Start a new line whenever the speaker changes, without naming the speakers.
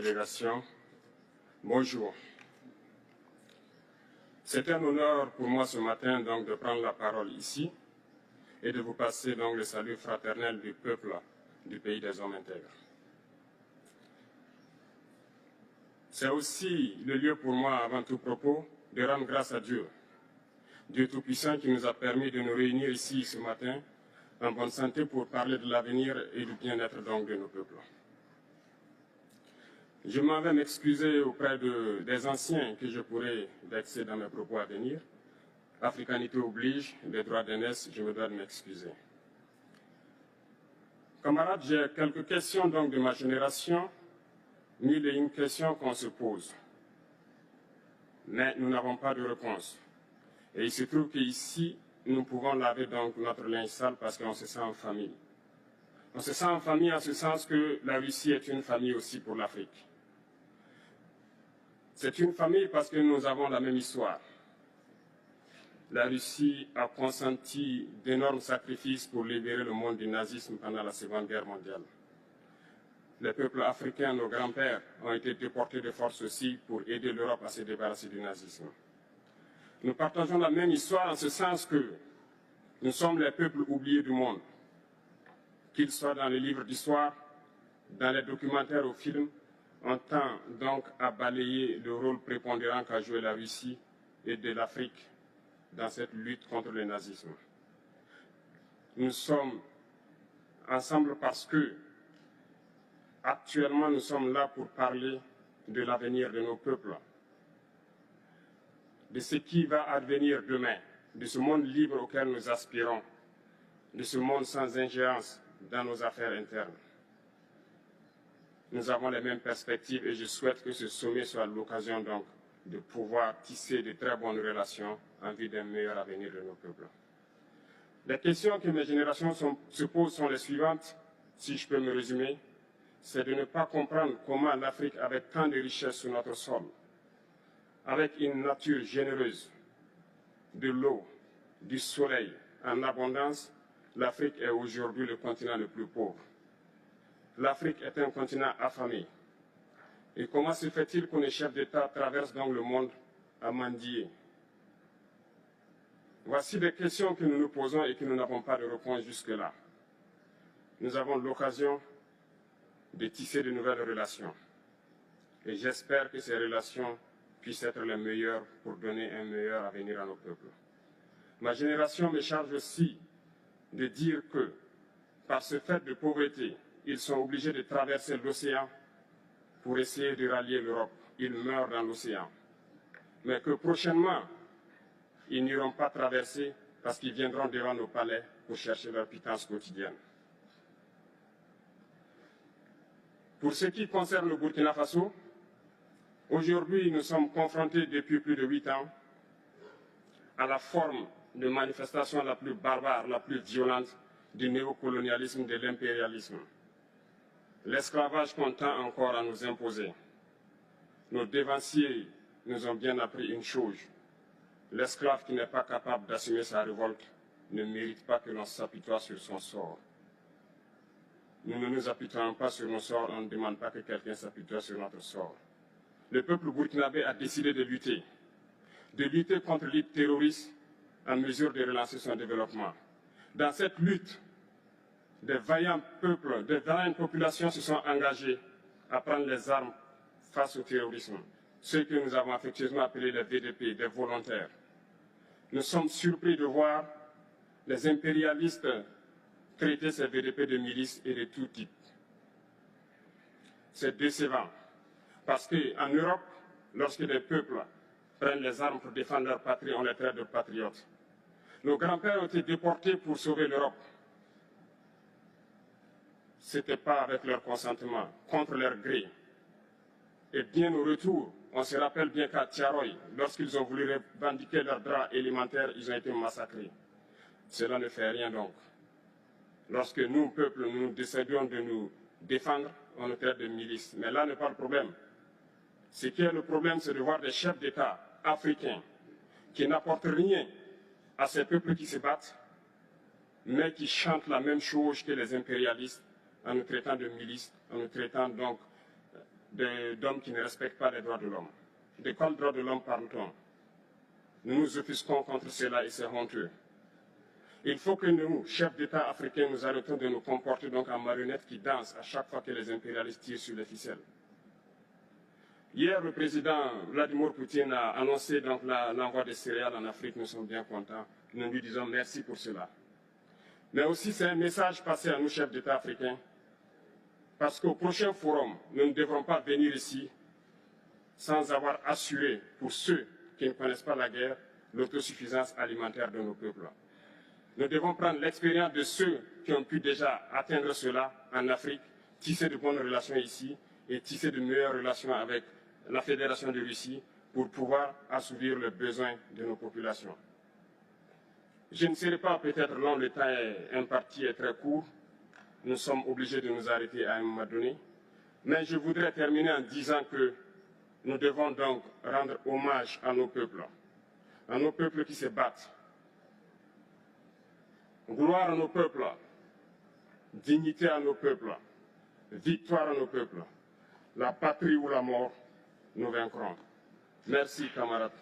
Délégation, bonjour. C'est un honneur pour moi ce matin donc de prendre la parole ici et de vous passer donc le salut fraternel du peuple du pays des hommes intègres. C'est aussi le lieu pour moi, avant tout propos, de rendre grâce à Dieu, Dieu Tout-Puissant qui nous a permis de nous réunir ici ce matin en bonne santé pour parler de l'avenir et du bien-être donc de nos peuples. Je m'en vais m'excuser auprès des anciens que je pourrais vexer dans mes propos à venir. Africanité oblige, des droits d'aînesse, je me dois de m'excuser. Camarades, j'ai quelques questions donc de ma génération, mille et une questions qu'on se pose. Mais nous n'avons pas de réponse. Et il se trouve qu'ici, nous pouvons laver donc notre linge sale parce qu'on se sent en famille. On se sent en famille en ce sens que la Russie est une famille aussi pour l'Afrique. C'est une famille parce que nous avons la même histoire. La Russie a consenti d'énormes sacrifices pour libérer le monde du nazisme pendant la Seconde Guerre mondiale. Les peuples africains, nos grands-pères, ont été déportés de force aussi pour aider l'Europe à se débarrasser du nazisme. Nous partageons la même histoire en ce sens que nous sommes les peuples oubliés du monde, qu'ils soient dans les livres d'histoire, dans les documentaires ou films. On tend donc à balayer le rôle prépondérant qu'a joué la Russie et de l'Afrique dans cette lutte contre le nazisme. Nous sommes ensemble parce que, actuellement, nous sommes là pour parler de l'avenir de nos peuples, de ce qui va advenir demain, de ce monde libre auquel nous aspirons, de ce monde sans ingérence dans nos affaires internes. Nous avons les mêmes perspectives et je souhaite que ce sommet soit l'occasion donc de pouvoir tisser de très bonnes relations en vue d'un meilleur avenir de nos peuples. Les questions que mes générations se posent sont les suivantes, si je peux me résumer, c'est de ne pas comprendre comment l'Afrique, avec tant de richesses sur notre sol, avec une nature généreuse, de l'eau, du soleil en abondance, l'Afrique est aujourd'hui le continent le plus pauvre. L'Afrique est un continent affamé. Et comment se fait-il que les chefs d'État traversent donc le monde à mendier? Voici des questions que nous nous posons et que nous n'avons pas de réponse jusque-là. Nous avons l'occasion de tisser de nouvelles relations. Et j'espère que ces relations puissent être les meilleures pour donner un meilleur avenir à nos peuples. Ma génération me charge aussi de dire que, par ce fait de pauvreté, ils sont obligés de traverser l'océan pour essayer de rallier l'Europe. Ils meurent dans l'océan. Mais que prochainement, ils n'iront pas traverser parce qu'ils viendront devant nos palais pour chercher leur pitance quotidienne. Pour ce qui concerne le Burkina Faso, aujourd'hui, nous sommes confrontés depuis plus de 8 ans à la forme de manifestation la plus barbare, la plus violente du néocolonialisme, de l'impérialisme. L'esclavage qu'on tend encore à nous imposer. Nos dévanciers nous ont bien appris une chose. L'esclave qui n'est pas capable d'assumer sa révolte ne mérite pas que l'on s'apitoie sur son sort. Nous ne nous apitoyons pas sur nos sorts, on ne demande pas que quelqu'un s'apitoie sur notre sort. Le peuple burkinabé a décidé de lutter contre l'île terroriste en mesure de relancer son développement. Dans cette lutte, des vaillants peuples, des vaillantes populations se sont engagées à prendre les armes face au terrorisme, ceux que nous avons affectueusement appelés les VDP, des volontaires. Nous sommes surpris de voir les impérialistes traiter ces VDP de milices et de tout type. C'est décevant, parce qu'en Europe, lorsque des peuples prennent les armes pour défendre leur patrie, on les traite de patriotes. Nos grands-pères ont été déportés pour sauver l'Europe. Ce n'était pas avec leur consentement, contre leur gré. Et bien au retour, on se rappelle bien qu'à Tiaroy, lorsqu'ils ont voulu revendiquer leurs droits élémentaires, ils ont été massacrés. Cela ne fait rien donc. Lorsque nous, peuple, nous décidions de nous défendre, on nous traite de milices. Mais là n'est pas le problème. Ce qui est le problème, c'est de voir des chefs d'État africains qui n'apportent rien à ces peuples qui se battent, mais qui chantent la même chose que les impérialistes en nous traitant de milices, en nous traitant donc d'hommes qui ne respectent pas les droits de l'homme. De quels droits de l'homme parle-t-on? Nous nous offusquons contre cela et c'est honteux. Il faut que nous, chefs d'État africains, nous arrêtons de nous comporter donc en marionnettes qui dansent à chaque fois que les impérialistes tirent sur les ficelles. Hier, le président Vladimir Poutine a annoncé donc l'envoi des céréales en Afrique. Nous sommes bien contents. Nous lui disons merci pour cela. Mais aussi, c'est un message passé à nous, chefs d'État africains, parce qu'au prochain forum, nous ne devrons pas venir ici sans avoir assuré, pour ceux qui ne connaissent pas la guerre, l'autosuffisance alimentaire de nos peuples. Nous devons prendre l'expérience de ceux qui ont pu déjà atteindre cela en Afrique, tisser de bonnes relations ici et tisser de meilleures relations avec la Fédération de Russie pour pouvoir assouvir les besoins de nos populations. Je ne serai pas peut-être long, le temps imparti est très court. Nous sommes obligés de nous arrêter à un moment donné. Mais je voudrais terminer en disant que nous devons donc rendre hommage à nos peuples qui se battent. Gloire à nos peuples, dignité à nos peuples, victoire à nos peuples. La patrie ou la mort, nous vaincrons. Merci, camarades.